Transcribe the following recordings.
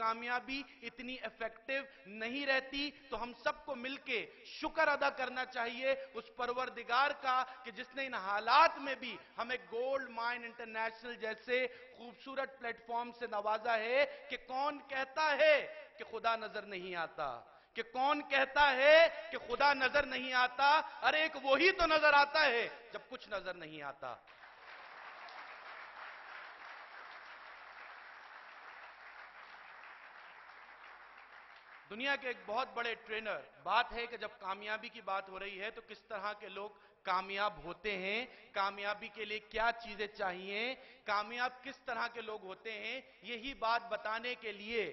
कामयाबी इतनी इफेक्टिव नहीं रहती। तो हम सबको मिलके शुक्र अदा करना चाहिए उस परवरदिगार का कि जिसने इन हालात में भी हमें गोल्ड माइन इंटरनेशनल जैसे खूबसूरत प्लेटफॉर्म से नवाजा है। कि कौन कहता है कि खुदा नजर नहीं आता, कि कौन कहता है कि खुदा नजर नहीं आता। अरे एक वही तो नजर आता है जब कुछ नजर नहीं आता। दुनिया के एक बहुत बड़े ट्रेनर, बात है कि जब कामयाबी की बात हो रही है तो किस तरह के लोग कामयाब होते हैं, कामयाबी के लिए क्या चीजें चाहिए, कामयाब किस तरह के लोग होते हैं, यही बात बताने के लिए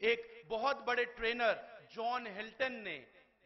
एक बहुत बड़े ट्रेनर जॉन हिल्टन ने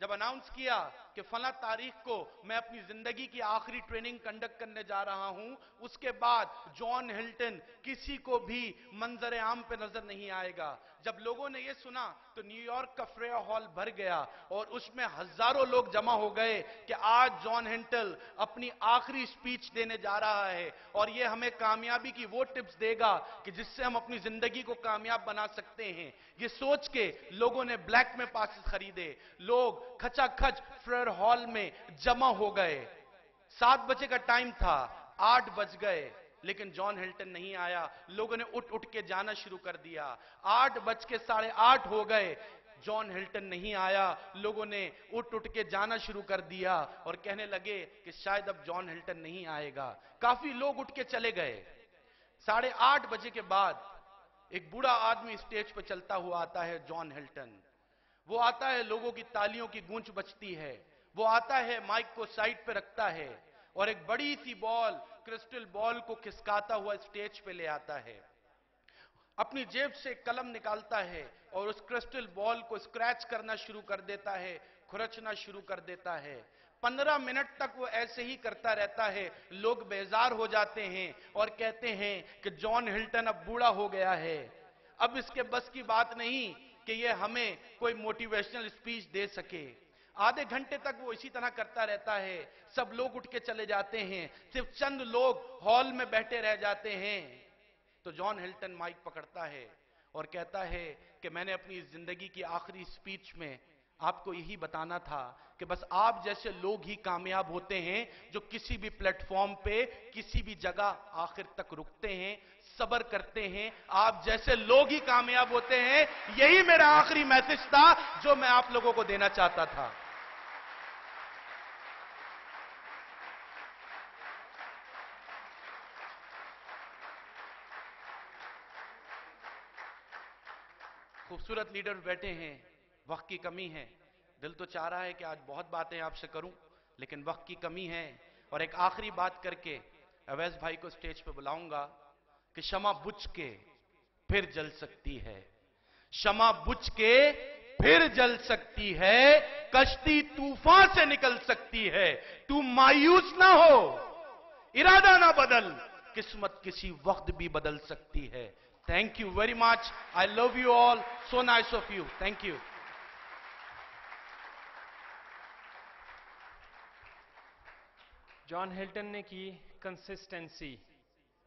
जब अनाउंस किया कि फला तारीख को मैं अपनी जिंदगी की आखिरी ट्रेनिंग कंडक्ट करने जा रहा हूं, उसके बाद जॉन हिल्टन किसी को भी मंजर आम पे नजर नहीं आएगा। जब लोगों ने यह सुना तो न्यूयॉर्क का फ्रेया हॉल भर गया और उसमें हजारों लोग जमा हो गए कि आज जॉन हिल्टन अपनी आखिरी स्पीच देने जा रहा है और यह हमें कामयाबी की वो टिप्स देगा कि जिससे हम अपनी जिंदगी को कामयाब बना सकते हैं। ये सोच के लोगों ने ब्लैक में पासेस खरीदे, लोग खचाखच फ्रेयर हॉल में जमा हो गए। 7 बजे का टाइम था, 8 बज गए लेकिन जॉन हिल्टन नहीं आया। लोगों ने उठ उठ के जाना शुरू कर दिया। 8 बज के 8:30 हो गए, जॉन हिल्टन नहीं आया। लोगों ने उठ उठ के जाना शुरू कर दिया और कहने लगे कि शायद अब जॉन हिल्टन नहीं आएगा। काफी लोग उठ के चले गए। 8:30 बजे के बाद एक बूढ़ा आदमी स्टेज पर चलता हुआ आता है, जॉन हिल्टन। वो आता है, लोगों की तालियों की गूंज बजती है। वो आता है, माइक को साइड पे रखता है और एक बड़ी सी बॉल, क्रिस्टल बॉल को खिसकाता हुआ स्टेज पे ले आता है। अपनी जेब से कलम निकालता है और उस क्रिस्टल बॉल को स्क्रैच करना शुरू कर देता है, खुरचना शुरू कर देता है। 15 मिनट तक वो ऐसे ही करता रहता है। लोग बेजार हो जाते हैं और कहते हैं कि जॉन हिल्टन अब बूढ़ा हो गया है, अब इसके बस की बात नहीं कि ये हमें कोई मोटिवेशनल स्पीच दे सके। आधे घंटे तक वो इसी तरह करता रहता है। सब लोग उठ के चले जाते हैं, सिर्फ चंद लोग हॉल में बैठे रह जाते हैं। तो जॉन हिल्टन माइक पकड़ता है और कहता है कि मैंने अपनी जिंदगी की आखिरी स्पीच में आपको यही बताना था कि बस आप जैसे लोग ही कामयाब होते हैं जो किसी भी प्लेटफॉर्म पे किसी भी जगह आखिर तक रुकते हैं, सब्र करते हैं। आप जैसे लोग ही कामयाब होते हैं। यही मेरा आखिरी मैसेज था जो मैं आप लोगों को देना चाहता था। खूबसूरत लीडर बैठे हैं, वक्त की कमी है। दिल तो चाह रहा है कि आज बहुत बातें आपसे करूं लेकिन वक्त की कमी है। और एक आखिरी बात करके अवैस भाई को स्टेज पे बुलाऊंगा कि शमा बुझ के फिर जल सकती है, शमा बुझ के फिर जल सकती है, कश्ती तूफान से निकल सकती है। तू मायूस ना हो, इरादा ना बदल, किस्मत किसी वक्त भी बदल सकती है। Thank you very much. I love you all. So nice of you. Thank you. John Hilton ने की कंसिस्टेंसी,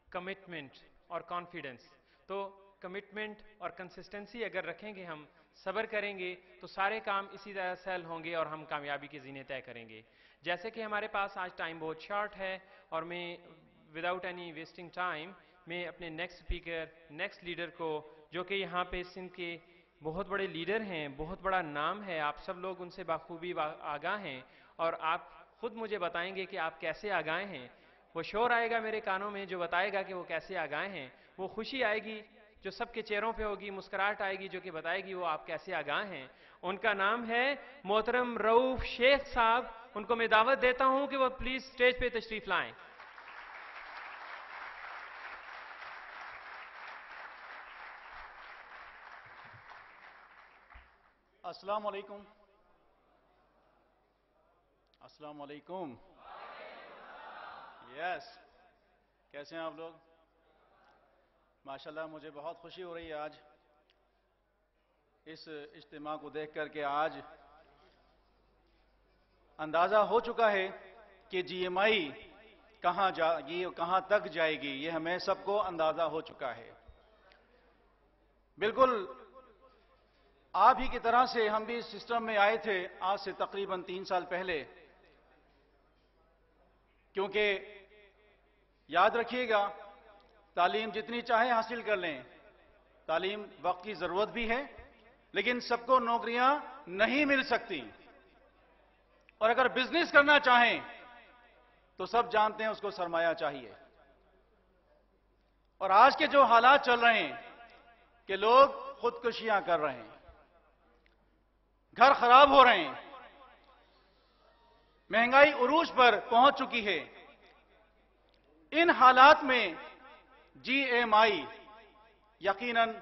कमिटमेंट और कॉन्फिडेंस। तो कमिटमेंट और कंसिस्टेंसी अगर रखेंगे, हम सब्र करेंगे तो सारे काम इसी तरह सहल होंगे और हम कामयाबी की ज़ीनें तय करेंगे। जैसे कि हमारे पास आज टाइम बहुत शॉर्ट है और मैं विदाउट एनी वेस्टिंग टाइम मैं अपने नेक्स्ट स्पीकर, नेक्स्ट लीडर को, जो कि यहाँ पे सिंध के बहुत बड़े लीडर हैं, बहुत बड़ा नाम है, आप सब लोग उनसे बाखूबी आगाह हैं और आप खुद मुझे बताएंगे कि आप कैसे आगाह हैं। वो शोर आएगा मेरे कानों में जो बताएगा कि वो कैसे आगाह हैं। वो खुशी आएगी जो सबके चेहरों पे होगी, मुस्कुराहट आएगी जो कि बताएगी वो आप कैसे आगाह हैं। उनका नाम है मोहतरम रऊफ शेख साहब। उनको मैं दावत देता हूं कि वो प्लीज स्टेज पे तशरीफ लाएं। अस्सलाम वालेकुम। अस्सलाम वालेकुम। यस, कैसे हैं आप लोग? माशाल्लाह, मुझे बहुत खुशी हो रही है आज इस इज्तिमा को देख कर के। आज अंदाजा हो चुका है कि जीएमआई कहां तक जाएगी, ये हमें सबको अंदाजा हो चुका है। बिल्कुल आप ही की तरह से हम भी इस सिस्टम में आए थे आज से तकरीबन 3 साल पहले, क्योंकि याद रखिएगा, तालीम जितनी चाहे हासिल कर लें, तालीम वक्त की जरूरत भी है, लेकिन सबको नौकरियां नहीं मिल सकती। और अगर बिजनेस करना चाहें तो सब जानते हैं उसको सरमाया चाहिए। और आज के जो हालात चल रहे हैं कि लोग खुदकुशियां कर रहे हैं, घर खराब हो रहे हैं, महंगाई उरूज पर पहुंच चुकी है, इन हालात में जीएमआई यकीनन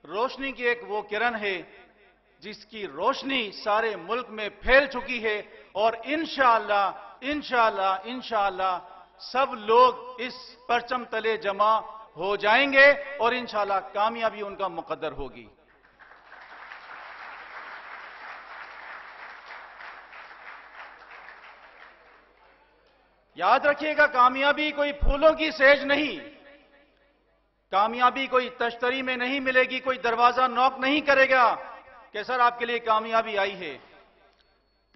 रोशनी की एक वो किरण है जिसकी रोशनी सारे मुल्क में फैल चुकी है। और इंशाअल्लाह इंशाअल्लाह इंशाअल्लाह सब लोग इस परचम तले जमा हो जाएंगे और इंशाअल्लाह कामयाबी उनका मुकद्दर होगी। याद रखिएगा, कामयाबी कोई फूलों की सेज नहीं, कामयाबी कोई तश्तरी में नहीं मिलेगी, कोई दरवाजा नॉक नहीं करेगा कि सर आपके लिए कामयाबी आई है।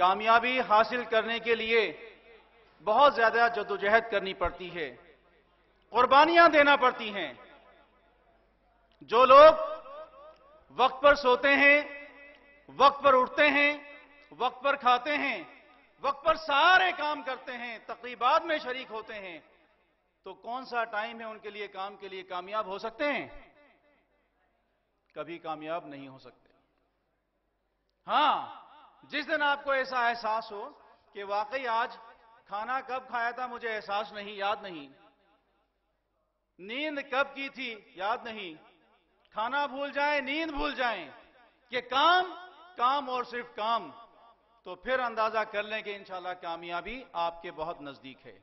कामयाबी हासिल करने के लिए बहुत ज्यादा जद्दोजहद करनी पड़ती है, कुर्बानियां देना पड़ती हैं। जो लोग वक्त पर सोते हैं, वक्त पर उठते हैं, वक्त पर खाते हैं, वक्त पर सारे काम करते हैं, तकरीबात में शरीक होते हैं, तो कौन सा टाइम है उनके लिए काम के लिए कामयाब हो सकते हैं? कभी कामयाब नहीं हो सकते। हां, जिस दिन आपको ऐसा एहसास हो कि वाकई आज खाना कब खाया था मुझे एहसास नहीं, याद नहीं, नींद कब की थी याद नहीं, खाना भूल जाएं, नींद भूल जाएं, कि काम काम और सिर्फ काम, तो फिर अंदाजा कर लें कि इंशाल्लाह कामयाबी आपके बहुत नजदीक है।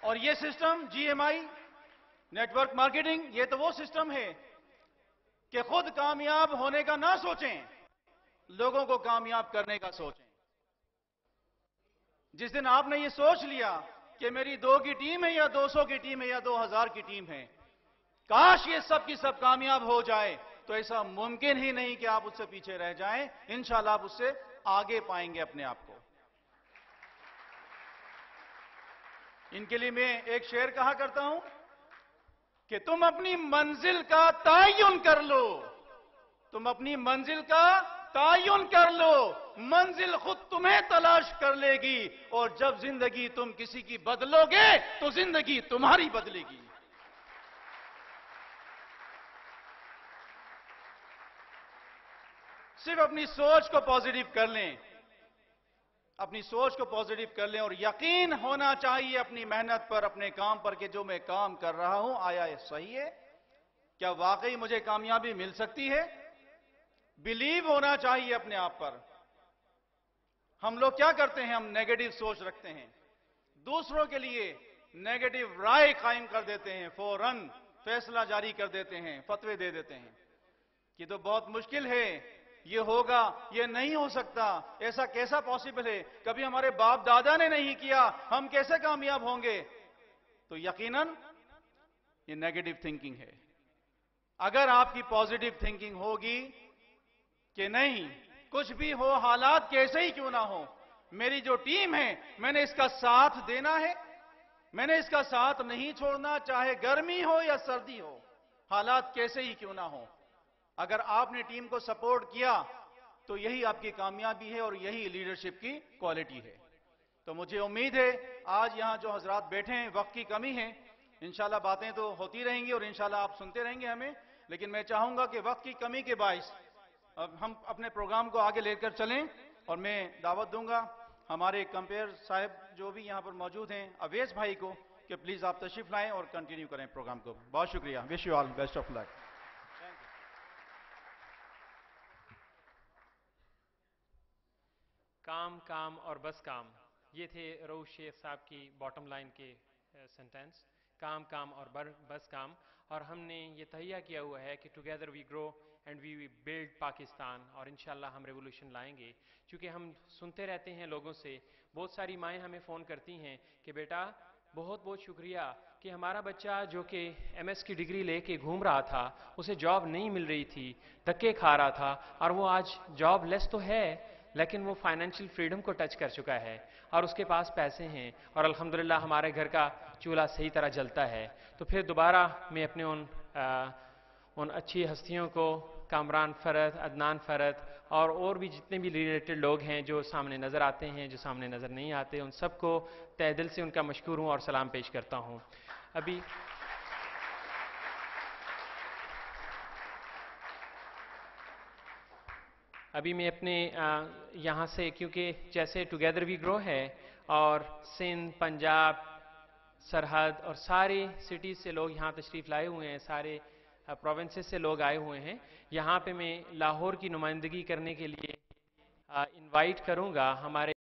और ये सिस्टम जीएमआई नेटवर्क मार्केटिंग, ये तो वो सिस्टम है कि खुद कामयाब होने का ना सोचें, लोगों को कामयाब करने का सोचें। जिस दिन आपने ये सोच लिया कि मेरी 2 की टीम है या 200 की टीम है या 2000 की टीम है, काश ये सब की सब कामयाब हो जाए, तो ऐसा मुमकिन ही नहीं कि आप उससे पीछे रह जाएं। इंशाल्लाह आप उससे आगे पाएंगे अपने आप को। इनके लिए मैं एक शेर कहा करता हूं कि तुम अपनी मंजिल का तयन कर लो, तुम अपनी मंजिल का तयन कर लो, मंजिल खुद तुम्हें तलाश कर लेगी, और जब जिंदगी तुम किसी की बदलोगे तो जिंदगी तुम्हारी बदलेगी। सिर्फ अपनी सोच को पॉजिटिव कर लें, अपनी सोच को पॉजिटिव कर लें, और यकीन होना चाहिए अपनी मेहनत पर, अपने काम पर, कि जो मैं काम कर रहा हूं आया ये सही है, क्या वाकई मुझे कामयाबी मिल सकती है। बिलीव होना चाहिए अपने आप पर। हम लोग क्या करते हैं, हम नेगेटिव सोच रखते हैं, दूसरों के लिए नेगेटिव राय कायम कर देते हैं, फौरन फैसला जारी कर देते हैं, फतवे दे देते हैं कि तो बहुत मुश्किल है, ये होगा, ये नहीं हो सकता, ऐसा कैसा पॉसिबल है, कभी हमारे बाप दादा ने नहीं किया, हम कैसे कामयाब होंगे। तो यकीनन ये नेगेटिव थिंकिंग है। अगर आपकी पॉजिटिव थिंकिंग होगी कि नहीं, कुछ भी हो, हालात कैसे ही क्यों ना हो, मेरी जो टीम है मैंने इसका साथ देना है, मैंने इसका साथ नहीं छोड़ना, चाहे गर्मी हो या सर्दी हो, हालात कैसे ही क्यों ना हो। अगर आपने टीम को सपोर्ट किया तो यही आपकी कामयाबी है और यही लीडरशिप की क्वालिटी है। तो मुझे उम्मीद है आज यहां जो हजरात बैठे हैं, वक्त की कमी है, इंशाल्लाह बातें तो होती रहेंगी और इंशाल्लाह आप सुनते रहेंगे हमें, लेकिन मैं चाहूंगा कि वक्त की कमी के बायस अब हम अपने प्रोग्राम को आगे लेकर चलें, और मैं दावत दूंगा हमारे कंपेयर साहब जो भी यहां पर मौजूद हैं, अवेश भाई को, कि प्लीज आप तशरीफ लाएं और कंटिन्यू करें प्रोग्राम को। बहुत शुक्रिया। Wish you all best of luck. काम काम और बस काम, ये थे रऊफ शेख साहब की बॉटम लाइन के सेंटेंस, काम काम और बस काम। और हमने ये तहिया किया हुआ है कि together we grow and we build Pakistan, और इंशाल्लाह हम रेवोल्यूशन लाएंगे। क्योंकि हम सुनते रहते हैं लोगों से, बहुत सारी माएँ हमें फ़ोन करती हैं कि बेटा بہت بہت شکریہ کہ ہمارا بچہ جو کہ ایم ایس کی ڈگری لے کے گھوم رہا تھا، اسے جاب نہیں مل رہی تھی، دھکے کھا رہا تھا، اور وہ آج جاب لیس تو ہے لیکن وہ فائنینشیل فریڈم کو ٹچ کر چکا ہے اور اس کے پاس پیسے ہیں، اور الحمدللہ ہمارے گھر کا چولہا صحیح طرح جلتا ہے. تو پھر دوبارہ میں اپنے ان اچھی ہستیوں کو، کامران فرد، عدنان فرد اور بھی جتنے بھی ریلیٹڈ لوگ ہیں جو سامنے نظر آتے ہیں، جو سامنے نظر نہیں آتے، ان سب کو تہ دل سے ان کا مشکور ہوں اور سلام پیش کرتا ہوں. ابھی میں اپنے یہاں سے، کیونکہ جیسے ٹوگیدر وی گرو ہے اور سندھ، پنجاب، سرحد اور سارے سٹیز سے لوگ یہاں تشریف لائے ہوئے ہیں، سارے پروونسز سے لوگ آئے ہوئے ہیں. یہاں پہ میں لاہور کی نمائندگی کرنے کے لیے انوائٹ کروں گا ہمارے